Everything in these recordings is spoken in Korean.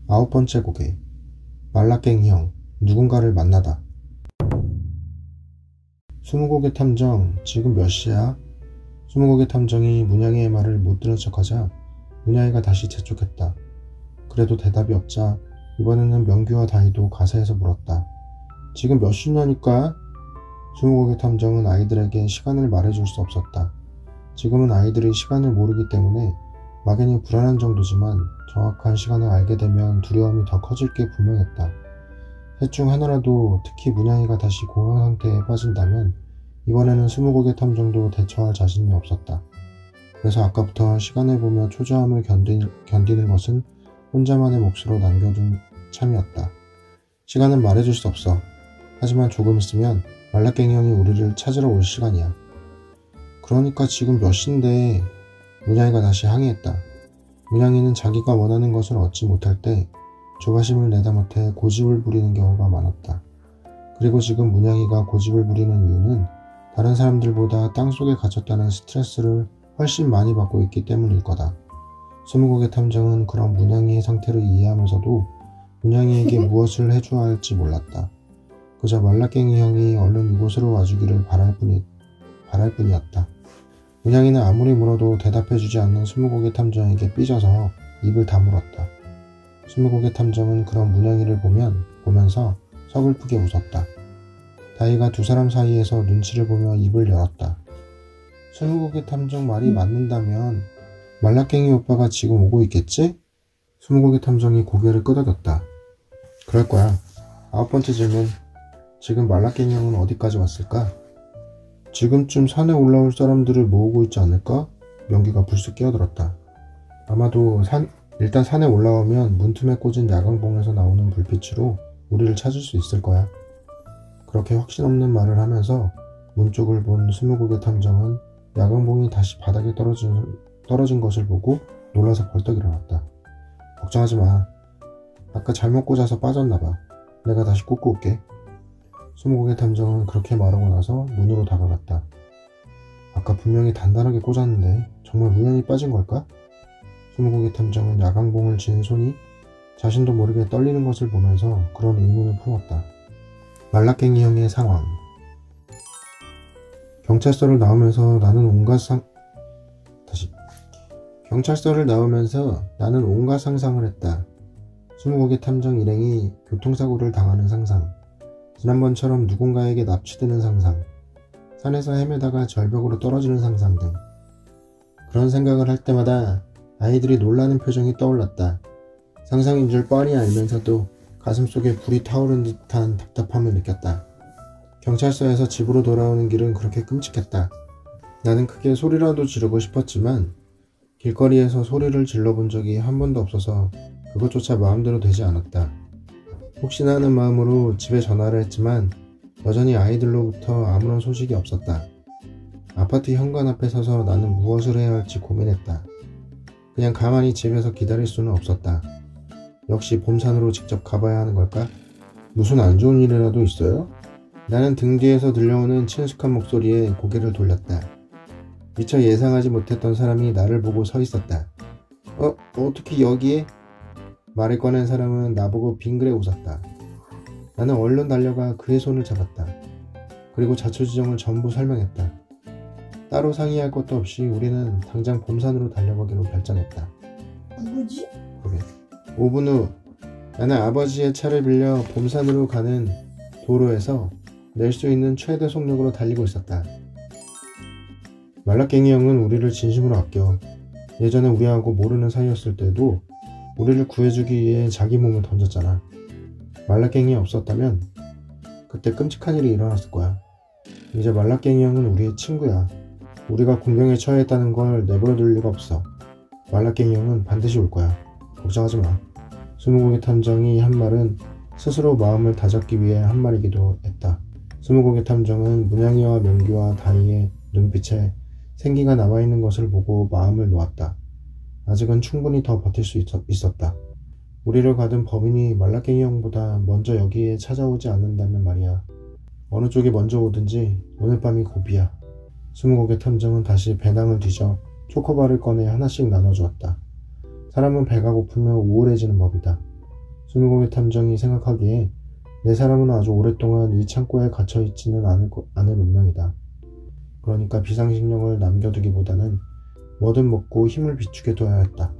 9번째 고개. 말라깽이 형, 누군가를 만나다. 20고개 탐정, 지금 몇 시야? 20고개 탐정이 문양이의 말을 못 들은 척하자 문양이가 다시 재촉했다. 그래도 대답이 없자 이번에는 명규와 다희도 가사에서 물었다. 지금 몇 시냐니까? 20고개 탐정은 아이들에게 시간을 말해줄 수 없었다. 지금은 아이들이 시간을 모르기 때문에 막연히 불안한 정도지만 정확한 시간을 알게 되면 두려움이 더 커질 게 분명했다. 셋 중 하나라도, 특히 문양이가 다시 공황 상태에 빠진다면 이번에는 20고개 탐정도 대처할 자신이 없었다. 그래서 아까부터 시간을 보며 초조함을 견디는 것은 혼자만의 몫으로 남겨둔 참이었다. 시간은 말해줄 수 없어. 하지만 조금 있으면 말라깽이 형이 우리를 찾으러 올 시간이야. 그러니까 지금 몇 시인데? 문양이가 다시 항의했다. 문양이는 자기가 원하는 것을 얻지 못할 때 조바심을 내다 못해 고집을 부리는 경우가 많았다. 그리고 지금 문양이가 고집을 부리는 이유는 다른 사람들보다 땅속에 갇혔다는 스트레스를 훨씬 많이 받고 있기 때문일 거다. 20고개 탐정은 그런 문양이의 상태를 이해하면서도 문양이에게 무엇을 해줘야 할지 몰랐다. 그저 말라깽이 형이 얼른 이곳으로 와주기를 바랄 뿐이었다. 문양이는 아무리 물어도 대답해주지 않는 20고개 탐정에게 삐져서 입을 다물었다. 20고개 탐정은 그런 문양이를 보면서 서글프게 웃었다. 다희가 두 사람 사이에서 눈치를 보며 입을 열었다. 20고개 탐정 말이 맞는다면 말라깽이 오빠가 지금 오고 있겠지? 20고개 탐정이 고개를 끄덕였다. 그럴 거야. 9번째 질문. 지금 말라깽이 형은 어디까지 왔을까? 지금쯤 산에 올라올 사람들을 모으고 있지 않을까? 명규가 불쑥 끼어들었다. 아마도 일단 산에 올라오면 문틈에 꽂은 야광봉에서 나오는 불빛으로 우리를 찾을 수 있을 거야. 그렇게 확신 없는 말을 하면서 문 쪽을 본 20고개 탐정은 야광봉이 다시 바닥에 떨어진 것을 보고 놀라서 벌떡 일어났다. 걱정하지 마. 아까 잘못 꽂아서 빠졌나봐. 내가 다시 꽂고 올게. 20고개 탐정은 그렇게 말하고 나서 문으로 다가갔다. 아까 분명히 단단하게 꽂았는데 정말 우연히 빠진 걸까? 20고개 탐정은 야광봉을 쥔 손이 자신도 모르게 떨리는 것을 보면서 그런 의문을 품었다. 말라깽이 형의 상황. 경찰서를 나오면서 나는 온갖 상상을 했다. 20고개 탐정 일행이 교통사고를 당하는 상상, 지난번처럼 누군가에게 납치되는 상상, 산에서 헤매다가 절벽으로 떨어지는 상상 등. 그런 생각을 할 때마다 아이들이 놀라는 표정이 떠올랐다. 상상인 줄 뻔히 알면서도 가슴속에 불이 타오르는 듯한 답답함을 느꼈다. 경찰서에서 집으로 돌아오는 길은 그렇게 끔찍했다. 나는 크게 소리라도 지르고 싶었지만 길거리에서 소리를 질러본 적이 한 번도 없어서 그것조차 마음대로 되지 않았다. 혹시나 하는 마음으로 집에 전화를 했지만 여전히 아이들로부터 아무런 소식이 없었다. 아파트 현관 앞에 서서 나는 무엇을 해야 할지 고민했다. 그냥 가만히 집에서 기다릴 수는 없었다. 역시 봄산으로 직접 가봐야 하는 걸까? 무슨 안 좋은 일이라도 있어요? 나는 등 뒤에서 들려오는 친숙한 목소리에 고개를 돌렸다. 미처 예상하지 못했던 사람이 나를 보고 서 있었다. 어떻게 여기에? 말을 꺼낸 사람은 나보고 빙그레 웃었다. 나는 얼른 달려가 그의 손을 잡았다. 그리고 자초지종을 전부 설명했다. 따로 상의할 것도 없이 우리는 당장 봄산으로 달려가기로 결정했다. 누구지? 그래. 5분 후 나는 아버지의 차를 빌려 봄산으로 가는 도로에서 낼 수 있는 최대 속력으로 달리고 있었다. 말라깽이 형은 우리를 진심으로 아껴. 예전에 우리하고 모르는 사이였을 때도 우리를 구해주기 위해 자기 몸을 던졌잖아. 말라깽이 없었다면 그때 끔찍한 일이 일어났을 거야. 이제 말라깽이 형은 우리의 친구야. 우리가 공경에 처했다는 걸 내버려둘 리가 없어. 말라깽이 형은 반드시 올 거야. 걱정하지 마. 20고개 탐정이 한 말은 스스로 마음을 다잡기 위해 한 말이기도 했다. 20고개 탐정은 문양이와 명규와 다희의 눈빛에 생기가 남아있는 것을 보고 마음을 놓았다. 아직은 충분히 더 버틸 수 있었다. 우리를 가둔 범인이 말라깽이 형보다 먼저 여기에 찾아오지 않는다면 말이야. 어느 쪽이 먼저 오든지 오늘 밤이 고비야. 20고개 탐정은 다시 배낭을 뒤져 초코바를 꺼내 하나씩 나눠주었다. 사람은 배가 고프며 우울해지는 법이다. 스무고개 탐정이 생각하기에 네 사람은 아주 오랫동안 이 창고에 갇혀있지는 않을 운명이다. 그러니까 비상식량을 남겨두기보다는 뭐든 먹고 힘을 비축해 둬야 했다.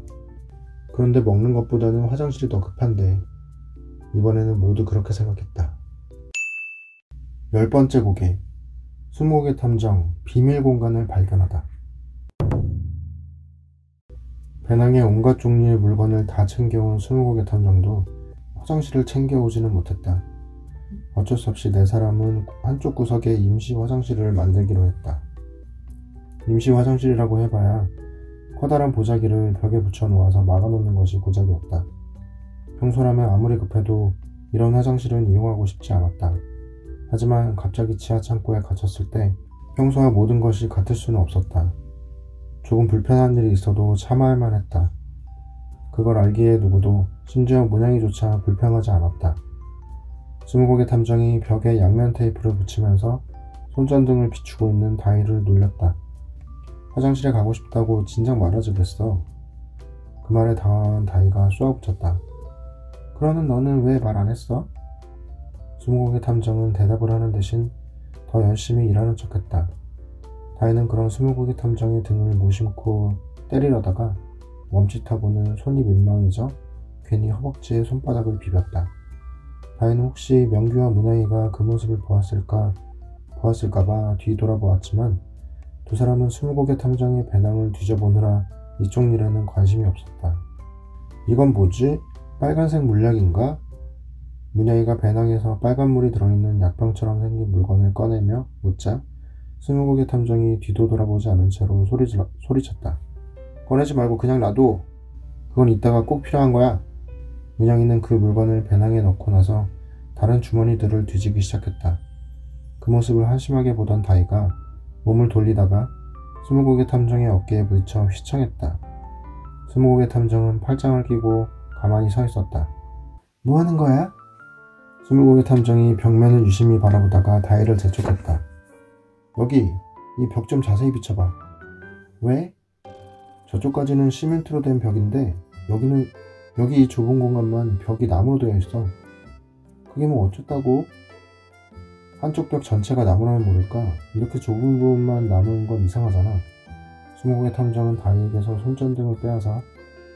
그런데 먹는 것보다는 화장실이 더 급한데 이번에는 모두 그렇게 생각했다. 10번째 고개. 스무고개 탐정 비밀 공간을 발견하다. 배낭에 온갖 종류의 물건을 다 챙겨온 스무고개 탐정도 화장실을 챙겨오지는 못했다. 어쩔 수 없이 네 사람은 한쪽 구석에 임시 화장실을 만들기로 했다. 임시 화장실이라고 해봐야 커다란 보자기를 벽에 붙여 놓아서 막아놓는 것이 고작이었다. 평소라면 아무리 급해도 이런 화장실은 이용하고 싶지 않았다. 하지만 갑자기 지하 창고에 갇혔을 때 평소와 모든 것이 같을 수는 없었다. 조금 불편한 일이 있어도 참아야만 했다. 그걸 알기에 누구도 심지어 문양이조차 불편하지 않았다. 스무고개 탐정이 벽에 양면 테이프를 붙이면서 손전등을 비추고 있는 다이를 놀렸다. 화장실에 가고 싶다고 진작 말하지 그랬어. 그 말에 당황한 다이가 쏘아붙였다. 그러는 너는 왜 말 안 했어? 스무고개 탐정은 대답을 하는 대신 더 열심히 일하는 척했다. 다이는 그런 스무고개 탐정의 등을 무심코 때리려다가 멈칫하고는 손이 민망해져 괜히 허벅지에 손바닥을 비볐다. 다이는 혹시 명규와 문양이가 그 모습을 보았을까봐 뒤돌아보았지만 두 사람은 스무고개 탐정의 배낭을 뒤져보느라 이쪽 일에는 관심이 없었다. 이건 뭐지? 빨간색 물약인가? 문양이가 배낭에서 빨간물이 들어있는 약병처럼 생긴 물건을 꺼내며 묻자 스무고개 탐정이 뒤도 돌아보지 않은 채로 소리쳤다. 꺼내지 말고 그냥 놔둬. 그건 이따가 꼭 필요한 거야. 문양이는 그 물건을 배낭에 넣고 나서 다른 주머니들을 뒤지기 시작했다. 그 모습을 한심하게 보던 다이가 몸을 돌리다가 스무고개 탐정의 어깨에 부딪혀 휘청했다. 스무고개 탐정은 팔짱을 끼고 가만히 서 있었다. 뭐 하는 거야? 스무고개 탐정이 벽면을 유심히 바라보다가 다이를 재촉했다. 여기, 이 벽 좀 자세히 비춰봐. 왜? 저쪽까지는 시멘트로 된 벽인데 여기 이 좁은 공간만 벽이 나무로 되어 있어. 그게 뭐 어쩌다고? 한쪽 벽 전체가 나무라면 모를까? 이렇게 좁은 부분만 남은 건 이상하잖아. 스무고개 탐정은 다이에게서 손전등을 빼앗아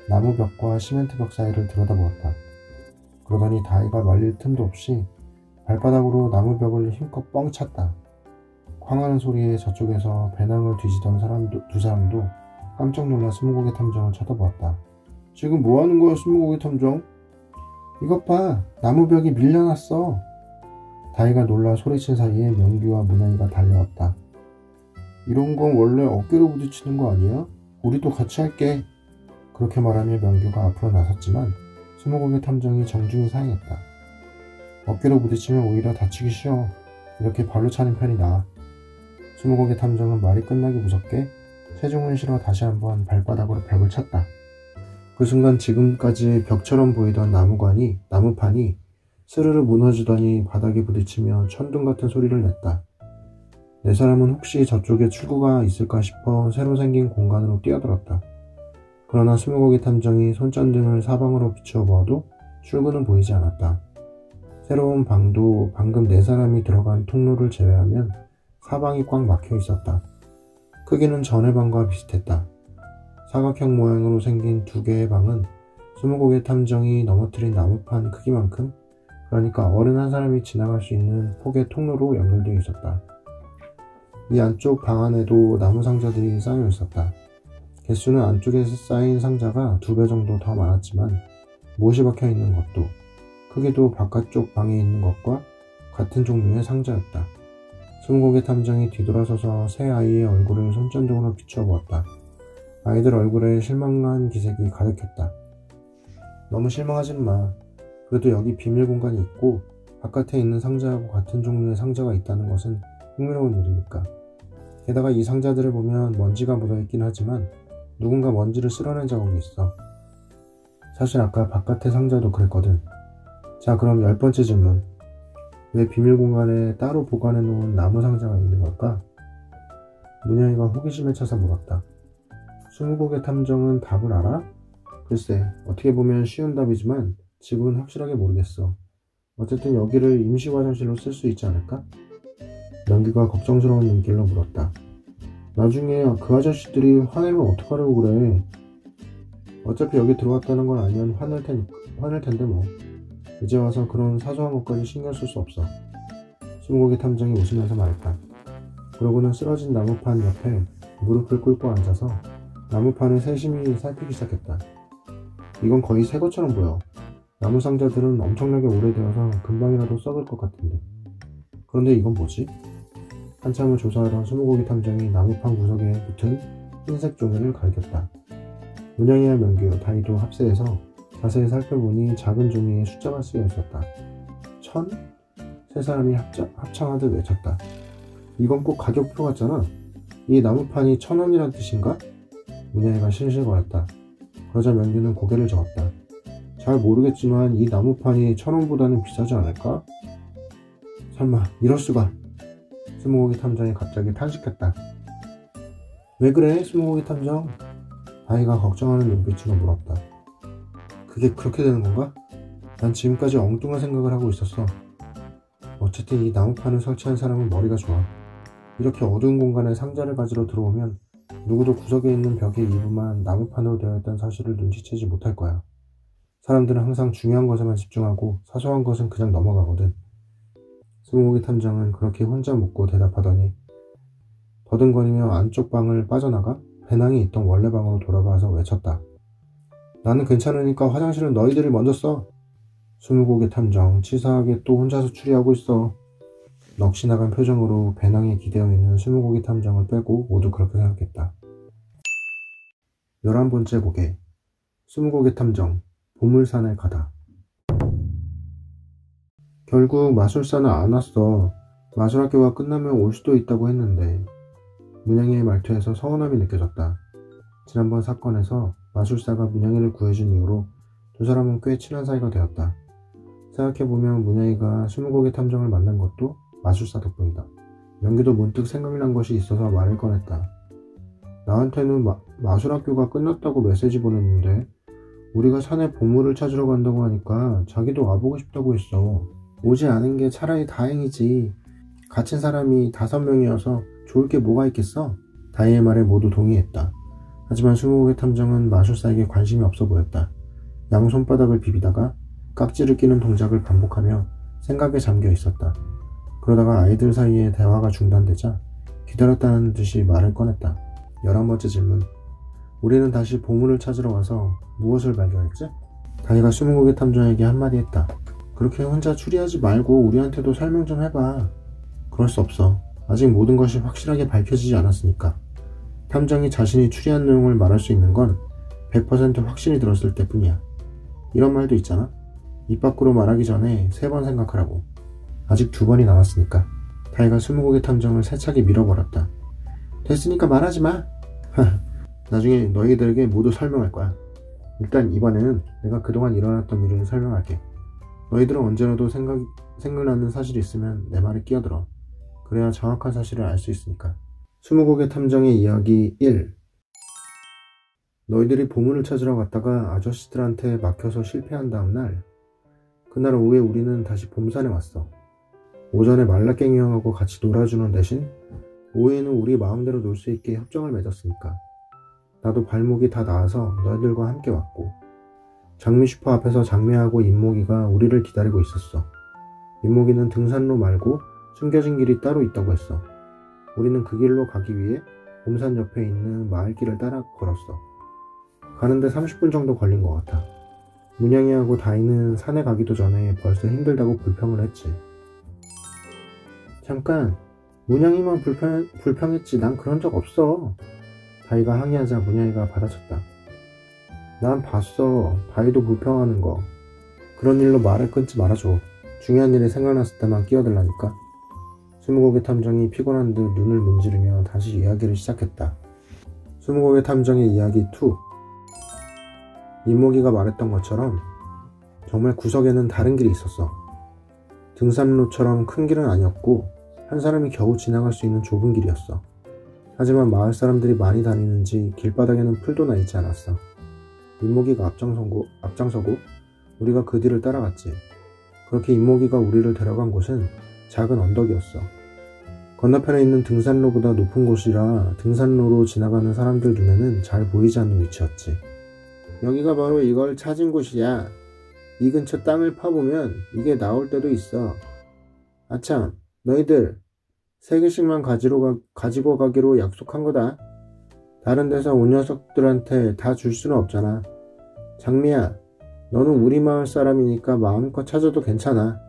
나무 벽과 시멘트 벽 사이를 들여다보았다. 그러더니 다이가 말릴 틈도 없이 발바닥으로 나무 벽을 힘껏 뻥 찼다. 쾅하는 소리에 저쪽에서 배낭을 뒤지던 두 사람도 깜짝 놀라 스무고개 탐정을 쳐다보았다. 지금 뭐 하는 거야, 스무고개 탐정? 이것 봐, 나무벽이 밀려났어. 다이가 놀라 소리친 사이에 명규와 문양이가 달려왔다. 이런 건 원래 어깨로 부딪히는 거 아니야? 우리도 같이 할게. 그렇게 말하며 명규가 앞으로 나섰지만 스무고개 탐정이 정중히 사행했다. 어깨로 부딪히면 오히려 다치기 쉬워. 이렇게 발로 차는 편이 나아. 스무고개 탐정은 말이 끝나기 무섭게 체중을 실어 다시 한번 발바닥으로 벽을 찼다. 그 순간 지금까지 벽처럼 보이던 나무판이 스르르 무너지더니 바닥에 부딪히며 천둥 같은 소리를 냈다. 네 사람은 혹시 저쪽에 출구가 있을까 싶어 새로 생긴 공간으로 뛰어들었다. 그러나 스무고개 탐정이 손전등을 사방으로 비추어 보아도 출구는 보이지 않았다. 새로운 방도 방금 네 사람이 들어간 통로를 제외하면 사방이 꽉 막혀 있었다. 크기는 전의 방과 비슷했다. 사각형 모양으로 생긴 두 개의 방은 스무고개 탐정이 넘어뜨린 나무판 크기만큼, 그러니까 어른 한 사람이 지나갈 수 있는 폭의 통로로 연결되어 있었다. 이 안쪽 방 안에도 나무 상자들이 쌓여 있었다. 개수는 안쪽에 쌓인 상자가 2배 정도 더 많았지만 못이 박혀 있는 것도, 크기도 바깥쪽 방에 있는 것과 같은 종류의 상자였다. 스무고개 탐정이 뒤돌아서서 새 아이의 얼굴을 손전등으로 비추어 보았다. 아이들 얼굴에 실망한 기색이 가득했다. 너무 실망하지는 마. 그래도 여기 비밀 공간이 있고 바깥에 있는 상자하고 같은 종류의 상자가 있다는 것은 흥미로운 일이니까. 게다가 이 상자들을 보면 먼지가 묻어있긴 하지만 누군가 먼지를 쓸어낸 자국이 있어. 사실 아까 바깥의 상자도 그랬거든. 자, 그럼 10번째 질문. 왜 비밀 공간에 따로 보관해 놓은 나무 상자가 있는 걸까? 문양이가 호기심에 차서 물었다. 스무고개 탐정은 답을 알아? 글쎄, 어떻게 보면 쉬운 답이지만 지금은 확실하게 모르겠어. 어쨌든 여기를 임시 화장실로 쓸 수 있지 않을까? 명규가 걱정스러운 눈길로 물었다. 나중에 그 아저씨들이 화내면 어떡하려고 그래. 어차피 여기 들어왔다는 걸 알면 화낼 텐데 뭐. 이제 와서 그런 사소한 것까지 신경 쓸 수 없어. 스무고개 탐정이 웃으면서 말했다. 그러고는 쓰러진 나무판 옆에 무릎을 꿇고 앉아서 나무판을 세심히 살피기 시작했다. 이건 거의 새 것처럼 보여. 나무 상자들은 엄청나게 오래되어서 금방이라도 썩을 것 같은데. 그런데 이건 뭐지? 한참을 조사하던 스무고개 탐정이 나무판 구석에 붙은 흰색 종이를 갈겼다. 문양이와 명규, 다이도 합세해서 자세히 살펴보니 작은 종이에 숫자가 쓰여 있었다. 1000? 세 사람이 합창하듯 외쳤다. 이건 꼭 가격표 같잖아. 이 나무판이 1000원이란 뜻인가? 문양이가 실실거렸다. 그러자 명규는 고개를 저었다. 잘 모르겠지만 이 나무판이 1000원보다는 비싸지 않을까? 설마 이럴 수가. 스무고개 탐정이 갑자기 탄식했다. 왜 그래 스무고개 탐정? 다이가 걱정하는 눈빛으로 물었다. 그게 그렇게 되는 건가? 난 지금까지 엉뚱한 생각을 하고 있었어. 어쨌든 이 나무판을 설치한 사람은 머리가 좋아. 이렇게 어두운 공간에 상자를 가지러 들어오면 누구도 구석에 있는 벽의 일부만 나무판으로 되어 있다는 사실을 눈치채지 못할 거야. 사람들은 항상 중요한 것에만 집중하고 사소한 것은 그냥 넘어가거든. 스무고개 탐정은 그렇게 혼자 묻고 대답하더니 더듬거리며 안쪽 방을 빠져나가 배낭이 있던 원래 방으로 돌아가서 외쳤다. 나는 괜찮으니까 화장실은 너희들이 먼저 써. 스무고개 탐정 치사하게 또 혼자서 추리하고 있어. 넋이 나간 표정으로 배낭에 기대어 있는 스무고개 탐정을 빼고 모두 그렇게 생각했다. 11번째 고개 스무고개 탐정 보물산에 가다. 결국 마술사는 안 왔어. 마술학교가 끝나면 올 수도 있다고 했는데. 문양이의 말투에서 서운함이 느껴졌다. 지난번 사건에서 마술사가 문양이를 구해준 이후로 두 사람은 꽤 친한 사이가 되었다. 생각해보면 문양이가 스무고개 탐정을 만난 것도 마술사 덕분이다. 명규도 문득 생각난 것이 있어서 말을 꺼냈다. 나한테는 마술학교가 끝났다고 메시지 보냈는데 우리가 산에 보물을 찾으러 간다고 하니까 자기도 와보고 싶다고 했어. 오지 않은 게 차라리 다행이지. 갇힌 사람이 5명이어서 좋을 게 뭐가 있겠어? 다이의 말에 모두 동의했다. 하지만 스무고개 탐정은 마술사에게 관심이 없어 보였다. 양손바닥을 비비다가 깍지를 끼는 동작을 반복하며 생각에 잠겨 있었다. 그러다가 아이들 사이에 대화가 중단되자 기다렸다는 듯이 말을 꺼냈다. 11번째 질문. 우리는 다시 보물을 찾으러 와서 무엇을 발견했지? 다이가 스무고개 탐정에게 한마디 했다. 그렇게 혼자 추리하지 말고 우리한테도 설명 좀 해봐. 그럴 수 없어. 아직 모든 것이 확실하게 밝혀지지 않았으니까. 탐정이 자신이 추리한 내용을 말할 수 있는 건 100% 확신이 들었을 때뿐이야. 이런 말도 있잖아. 입 밖으로 말하기 전에 3번 생각하라고. 아직 2번이 남았으니까. 다이가 스무고개 탐정을 세차게 밀어버렸다. 됐으니까 말하지 마. 나중에 너희들에게 모두 설명할 거야. 일단 이번에는 내가 그동안 일어났던 일을 설명할게. 너희들은 언제라도 생각나는 사실이 있으면 내 말에 끼어들어. 그래야 정확한 사실을 알 수 있으니까. 스무고개 탐정의 이야기 1. 너희들이 보물을 찾으러 갔다가 아저씨들한테 막혀서 실패한 다음 날, 그날 오후에 우리는 다시 봄산에 왔어. 오전에 말라깽이 형하고 같이 놀아주는 대신 오후에는 우리 마음대로 놀 수 있게 협정을 맺었으니까. 나도 발목이 다 나아서 너희들과 함께 왔고, 장미 슈퍼 앞에서 장미하고 인모기가 우리를 기다리고 있었어. 인모기는 등산로 말고 숨겨진 길이 따로 있다고 했어. 우리는 그 길로 가기 위해 봄산 옆에 있는 마을길을 따라 걸었어. 가는데 30분 정도 걸린 것 같아. 문양이하고 다이는 산에 가기도 전에 벌써 힘들다고 불평을 했지. 잠깐, 문양이만 불평했지 난 그런 적 없어. 다이가 항의하자 문양이가 받아쳤다. 난 봤어. 다이도 불평하는 거. 그런 일로 말을 끊지 말아줘. 중요한 일이 생각났을 때만 끼어들라니까. 스무고개 탐정이 피곤한 듯 눈을 문지르며 다시 이야기를 시작했다. 스무고개 탐정의 이야기 2. 인모기가 말했던 것처럼 정말 구석에는 다른 길이 있었어. 등산로처럼 큰 길은 아니었고 한 사람이 겨우 지나갈 수 있는 좁은 길이었어. 하지만 마을 사람들이 많이 다니는지 길바닥에는 풀도 나 있지 않았어. 인모기가 앞장서고 우리가 그 뒤를 따라갔지. 그렇게 임목이가 우리를 데려간 곳은 작은 언덕이었어. 건너편에 있는 등산로보다 높은 곳이라 등산로로 지나가는 사람들 눈에는 잘 보이지 않는 위치였지. 여기가 바로 이걸 찾은 곳이야. 이 근처 땅을 파보면 이게 나올 때도 있어. 아참, 너희들 3개씩만 가지고 가기로 약속한 거다. 다른 데서 온 녀석들한테 다 줄 수는 없잖아. 장미야, 너는 우리 마을 사람이니까 마음껏 찾아도 괜찮아.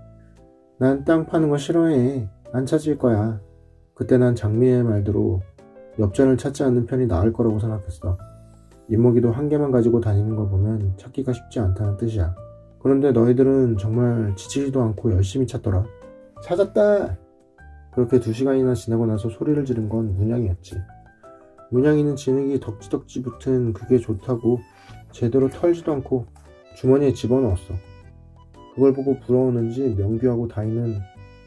난 땅 파는 거 싫어해. 안 찾을 거야. 그때 난 장미의 말대로 엽전을 찾지 않는 편이 나을 거라고 생각했어. 임목이도 1개만 가지고 다니는 걸 보면 찾기가 쉽지 않다는 뜻이야. 그런데 너희들은 정말 지치지도 않고 열심히 찾더라. 찾았다! 그렇게 2시간이나 지나고 나서 소리를 지른 건 문양이었지. 문양이는 진흙이 덕지덕지 붙은 그게 좋다고 제대로 털지도 않고 주머니에 집어넣었어. 그걸 보고 부러웠는지 명규하고 다이는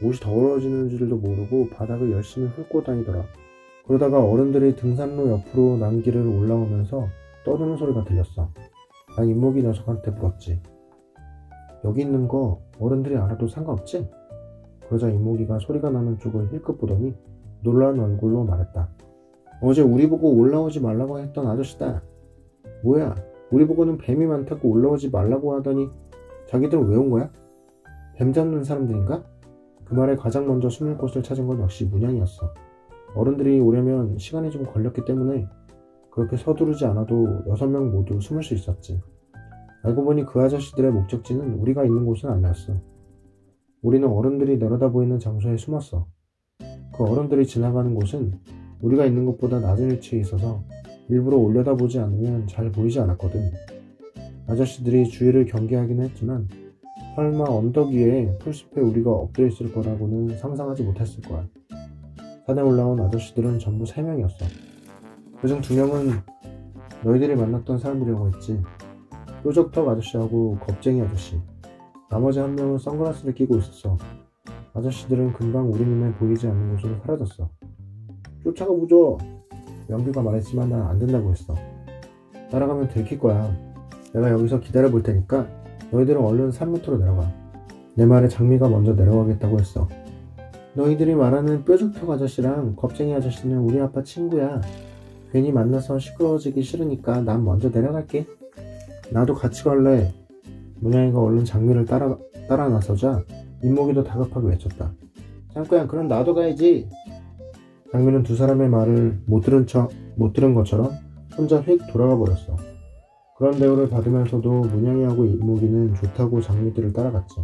옷이 더러워지는 줄도 모르고 바닥을 열심히 훑고 다니더라. 그러다가 어른들이 등산로 옆으로 난 길을 올라오면서 떠드는 소리가 들렸어. 난 임목이 녀석한테 물었지. 여기 있는 거 어른들이 알아도 상관없지? 그러자 임목이가 소리가 나는 쪽을 힐끗 보더니 놀란 얼굴로 말했다. 어제 우리 보고 올라오지 말라고 했던 아저씨다. 뭐야, 우리 보고는 뱀이 많다고 올라오지 말라고 하더니 자기들은 왜 온 거야? 뱀 잡는 사람들인가? 그 말에 가장 먼저 숨을 곳을 찾은 건 역시 문양이었어. 어른들이 오려면 시간이 좀 걸렸기 때문에 그렇게 서두르지 않아도 6명 모두 숨을 수 있었지. 알고 보니 그 아저씨들의 목적지는 우리가 있는 곳은 아니었어. 우리는 어른들이 내려다 보이는 장소에 숨었어. 그 어른들이 지나가는 곳은 우리가 있는 곳보다 낮은 위치에 있어서 일부러 올려다보지 않으면 잘 보이지 않았거든. 아저씨들이 주위를 경계하기는 했지만 설마 언덕 위에 풀숲에 우리가 엎드려 있을 거라고는 상상하지 못했을 거야. 산에 올라온 아저씨들은 전부 3명이었어. 그중 2명은 너희들이 만났던 사람들이라고 했지. 뾰족턱 아저씨하고 겁쟁이 아저씨. 나머지 1명은 선글라스를 끼고 있었어. 아저씨들은 금방 우리 눈에 보이지 않는 곳으로 사라졌어. 쫓아가 보죠. 명규가 말했지만 난 안 된다고 했어. 따라가면 들킬 거야. 내가 여기서 기다려 볼 테니까 너희들은 얼른 산 밑으로 내려가. 내 말에 장미가 먼저 내려가겠다고 했어. 너희들이 말하는 뾰족턱 아저씨랑 겁쟁이 아저씨는 우리 아빠 친구야. 괜히 만나서 시끄러워지기 싫으니까 난 먼저 내려갈게. 나도 같이 갈래. 문양이가 얼른 장미를 따라 나서자 임목이도 다급하게 외쳤다. 장구야, 그럼 나도 가야지. 장미는 2 사람의 말을 못 들은 것처럼 혼자 휙 돌아가 버렸어. 그런 대우를 받으면서도 문양이하고 임목이는 좋다고 장미들을 따라갔지.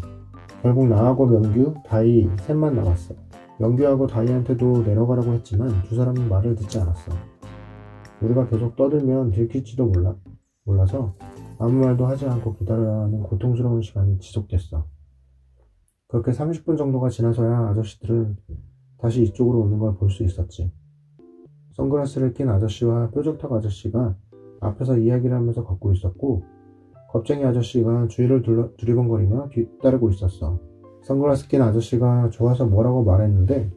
결국 나하고 명규, 다이 셋만 남았어. 명규하고 다이한테도 내려가라고 했지만 2 사람은 말을 듣지 않았어. 우리가 계속 떠들면 들킬지도 몰라서 아무 말도 하지 않고 기다려야 하는 고통스러운 시간이 지속됐어. 그렇게 30분 정도가 지나서야 아저씨들은 다시 이쪽으로 오는 걸 볼 수 있었지. 선글라스를 낀 아저씨와 뾰족턱 아저씨가 앞에서 이야기를 하면서 걷고 있었고 겁쟁이 아저씨가 주위를 두리번거리며 뒤따르고 있었어. 선글라스 낀 아저씨가 좋아서 뭐라고 말했는데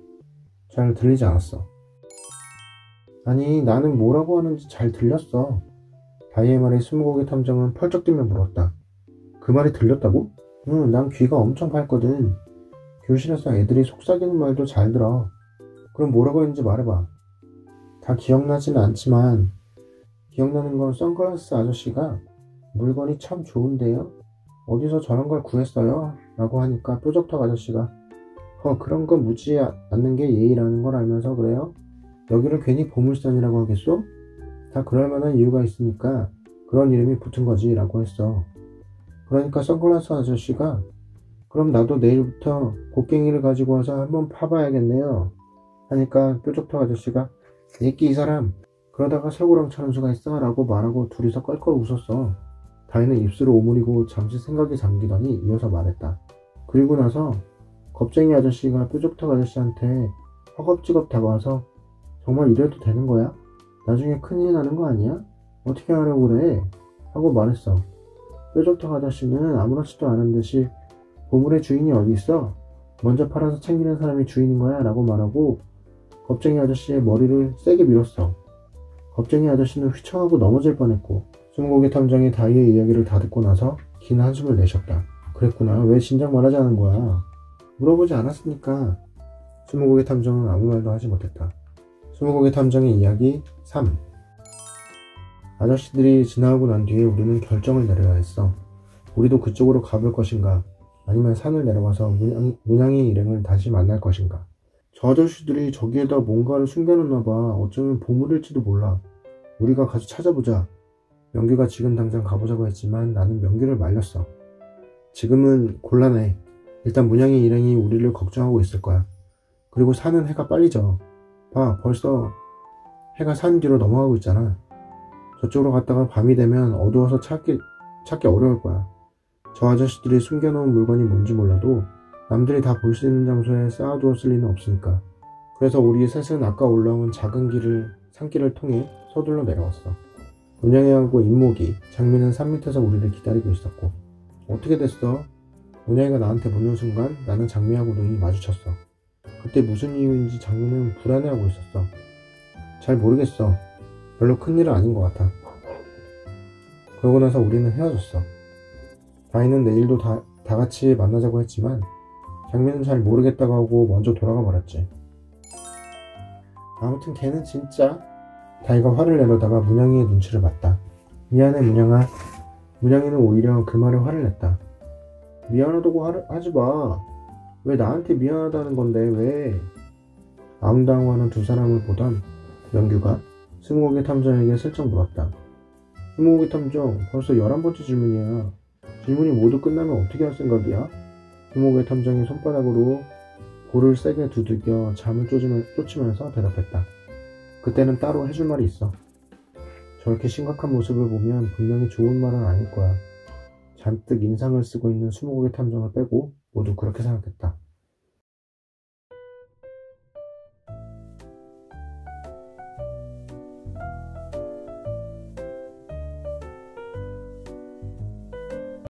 잘 들리지 않았어. 아니, 나는 뭐라고 하는지 잘 들렸어. 다이의 말에 스무고개 탐정은 펄쩍 뛰며 물었다. 그 말이 들렸다고? 응, 난 귀가 엄청 밝거든. 교실에서 애들이 속삭이는 말도 잘 들어. 그럼 뭐라고 했는지 말해봐. 다 기억나지는 않지만 기억나는 건 선글라스 아저씨가 물건이 참 좋은데요? 어디서 저런 걸 구했어요? 라고 하니까 뾰족턱 아저씨가 그런 건 묻지 않는 게 예의라는 걸 알면서 그래요? 여기를 괜히 보물산이라고 하겠소? 다 그럴 만한 이유가 있으니까 그런 이름이 붙은 거지 라고 했어. 그러니까 선글라스 아저씨가 그럼 나도 내일부터 곡괭이를 가지고 와서 한번 파봐야겠네요 하니까 뾰족턱 아저씨가 얘끼 이 사람 그러다가 설고랑 차는 수가 있어 라고 말하고 둘이서 껄껄 웃었어. 다이는 입술을 오므리고 잠시 생각에 잠기더니 이어서 말했다. 그리고 나서 겁쟁이 아저씨가 뾰족턱 아저씨한테 허겁지겁 다가와서 정말 이래도 되는 거야? 나중에 큰일 나는 거 아니야? 어떻게 하려고 그래? 하고 말했어. 뾰족턱 아저씨는 아무렇지도 않은 듯이 보물의 주인이 어디 있어? 먼저 팔아서 챙기는 사람이 주인인 거야 라고 말하고 겁쟁이 아저씨의 머리를 세게 밀었어. 겁쟁이 아저씨는 휘청하고 넘어질 뻔했고 스무고개 탐정이 다이의 이야기를 다 듣고 나서 긴 한숨을 내셨다. 그랬구나. 왜 진작 말하지 않은 거야? 물어보지 않았으니까. 스무고개 탐정은 아무 말도 하지 못했다. 스무고개 탐정의 이야기 3. 아저씨들이 지나가고 난 뒤에 우리는 결정을 내려야 했어. 우리도 그쪽으로 가볼 것인가, 아니면 산을 내려가서 문양의 일행을 다시 만날 것인가. 저 아저씨들이 저기에다 뭔가를 숨겨놓나 봐. 어쩌면 보물일지도 몰라. 우리가 가서 찾아보자. 명규가 지금 당장 가보자고 했지만 나는 명규를 말렸어. 지금은 곤란해. 일단 문양의 일행이 우리를 걱정하고 있을 거야. 그리고 산은 해가 빨리 져. 봐, 벌써 해가 산 뒤로 넘어가고 있잖아. 저쪽으로 갔다가 밤이 되면 어두워서 찾기 어려울 거야. 저 아저씨들이 숨겨놓은 물건이 뭔지 몰라도 남들이 다 볼 수 있는 장소에 쌓아두었을 리는 없으니까. 그래서 우리 셋은 아까 올라온 작은 산길을 통해 서둘러 내려왔어. 문양이하고 임목이, 장미는 산 밑에서 우리를 기다리고 있었고. 어떻게 됐어? 문양이가 나한테 묻는 순간 나는 장미하고 눈이 마주쳤어. 그때 무슨 이유인지 장미는 불안해하고 있었어. 잘 모르겠어. 별로 큰일은 아닌 것 같아. 그러고 나서 우리는 헤어졌어. 다희는 내일도 다 같이 만나자고 했지만 장미는 잘 모르겠다고 하고 먼저 돌아가 버렸지. 아무튼 걔는 진짜. 다희가 화를 내려다가 문양이의 눈치를 봤다. 미안해 문양아. 문양이는 오히려 그 말에 화를 냈다. 미안하다고 하지 마. 왜 나한테 미안하다는 건데 왜? 아웅다웅하는 두 사람을 보던 명규가 스무고개 탐정에게 슬쩍 물었다. 스무고개 탐정, 벌써 11번째 질문이야. 질문이 모두 끝나면 어떻게 할 생각이야? 스무고개 탐정이 손바닥으로 볼을 세게 두들겨 잠을 쫓으면서 대답했다. 그때는 따로 해줄 말이 있어. 저렇게 심각한 모습을 보면 분명히 좋은 말은 아닐 거야. 잔뜩 인상을 쓰고 있는 스무고개 탐정을 빼고 모두 그렇게 생각했다.